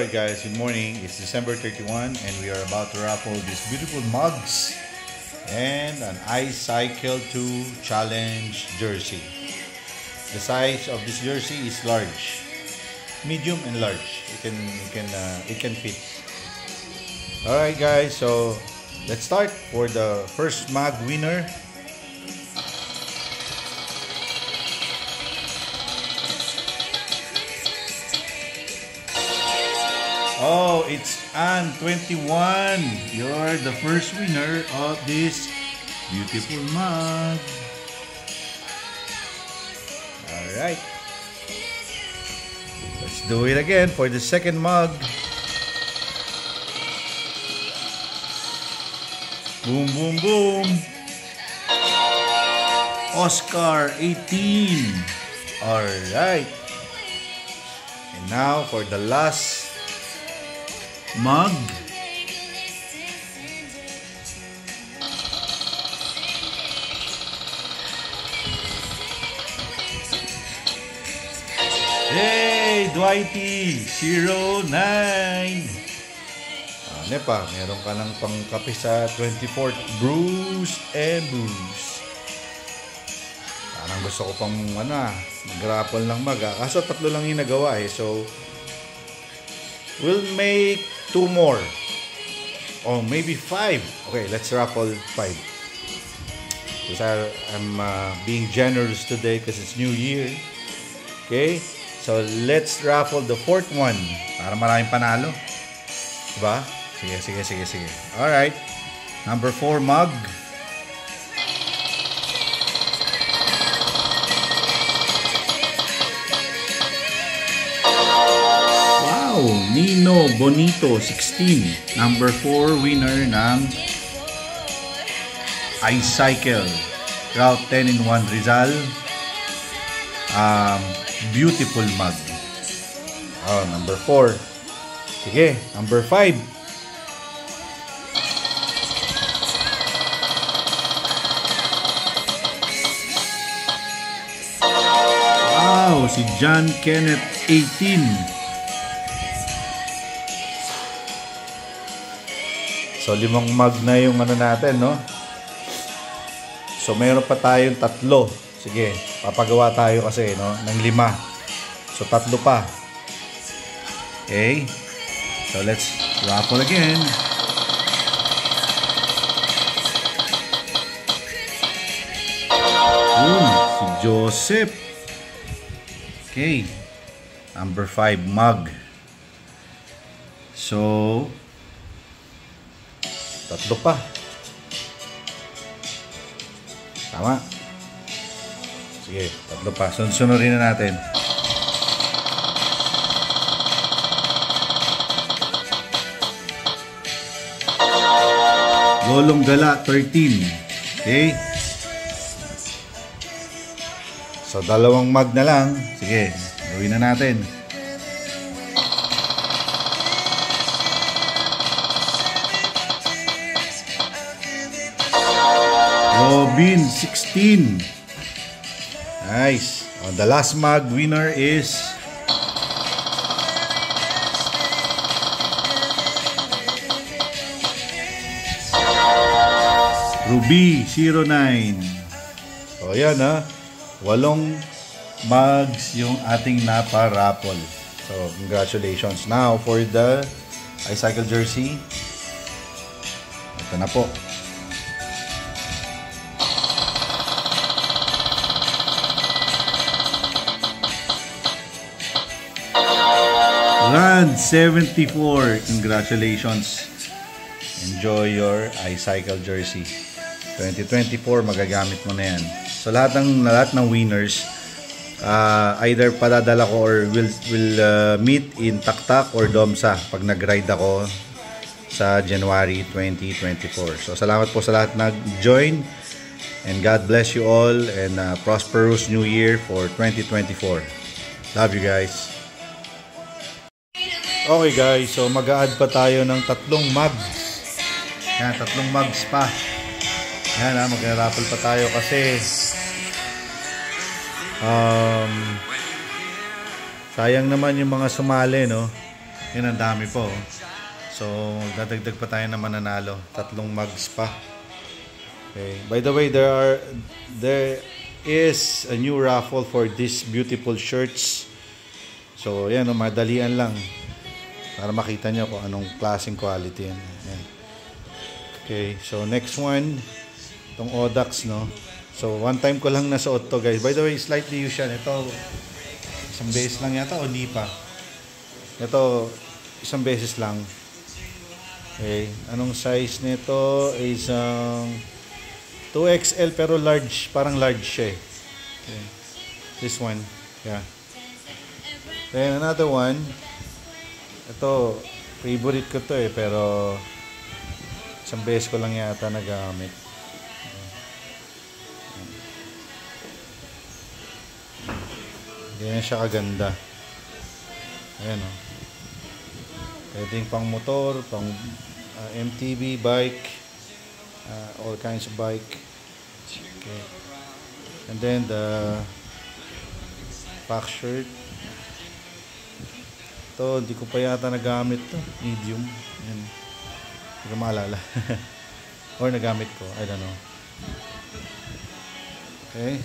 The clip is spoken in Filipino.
Alright guys, good morning. It's December 31 and we are about to raffle these beautiful mugs and an iCycle 2 Challenge jersey. The size of this jersey is large, medium and large. It can fit. Alright guys, so let's start for the first mug winner. Oh, it's Ann 21. You're the first winner of this beautiful mug. Alright. Let's do it again for the second mug. Boom, boom, boom. Oscar 18. Alright. And now for the last mug. Hey, Dwighty 09. Ano pa? Meron ka ng pangkape sa 24th Brews and Brews. Parang gusto ko pang mag-raffle ng mug. Kaso 3 lang yung nagawa eh. So we'll make 2 more. Or maybe 5. Okay, let's raffle 5. Because I'm being generous today because it's New Year. Okay? So, let's raffle the 4th one. Para maraming panalo. Diba? Sige. Alright. Number 4 mug. Nino Bonito 16, number 4 winner ng iCycle Route 10 in 1 Rizal. Beautiful mug. Oh, number 4. Sige, number 5. Wow, si John Kenneth 18. So, 5 mug na yung natin, no? So, mayroon pa tayong 3. Sige, papagawa tayo kasi, no? Ng 5. So, 3 pa. Okay? So, let's raffle again. Si Joseph. Okay. Number 5 mug. So, 3 pa. Tama. Sige, 3 pa. Sunod-sunurin na natin. Lolong Gala 13. Okay. So, 2 mug na lang. Sige, gawin na natin. Robin 16. Nice. The last mug winner is Ruby 09. So yan 8 mugs yung ating naparapol. So congratulations. Now for the iCycle jersey. Ito na po. Rand 74, congratulations. Enjoy your iCycle jersey 2024, magagamit mo na yan. So lahat ng winners, either padadala ko or will meet in Taktak or Domsa pag nag-ride ako sa January 2024. So salamat po sa lahat nag-join, and God bless you all, and prosperous New Year for 2024. Love you guys. Okay guys, so mag-a-add pa tayo ng 3 mugs. Yan, 3 mugs pa. Yan mag-raffle pa tayo kasi sayang naman yung mga sumali, no? Yan, ang dami po. So, dadagdag pa tayo na mananalo. 3 mugs pa. Okay. By the way, there is a new raffle for these beautiful shirts. So, yan, madalian lang. Para makita nyo kung anong klaseng quality yan. Yan. Okay, so next one. Itong Odax, no? So, one time ko lang nasuot to, guys. By the way, slightly used yan. Ito, isang beses lang yata o di pa? Ito, isang beses lang. Okay, anong size nito? Isang 2XL pero large. Parang large siya eh. Okay. This one. Yeah. Then another one. Ito, favorite ko to eh, pero isang beses ko lang yata nagamit. Ganyan siya kaganda. Ayan o. Pwedeng pang motor, pang MTB, bike, all kinds of bike. Okay. And then the pack shirt. Ito, hindi ko pa yata nagamit to. Medium. Ayan. Hindi ko maalala. Or nagamit ko. I don't know. Okay.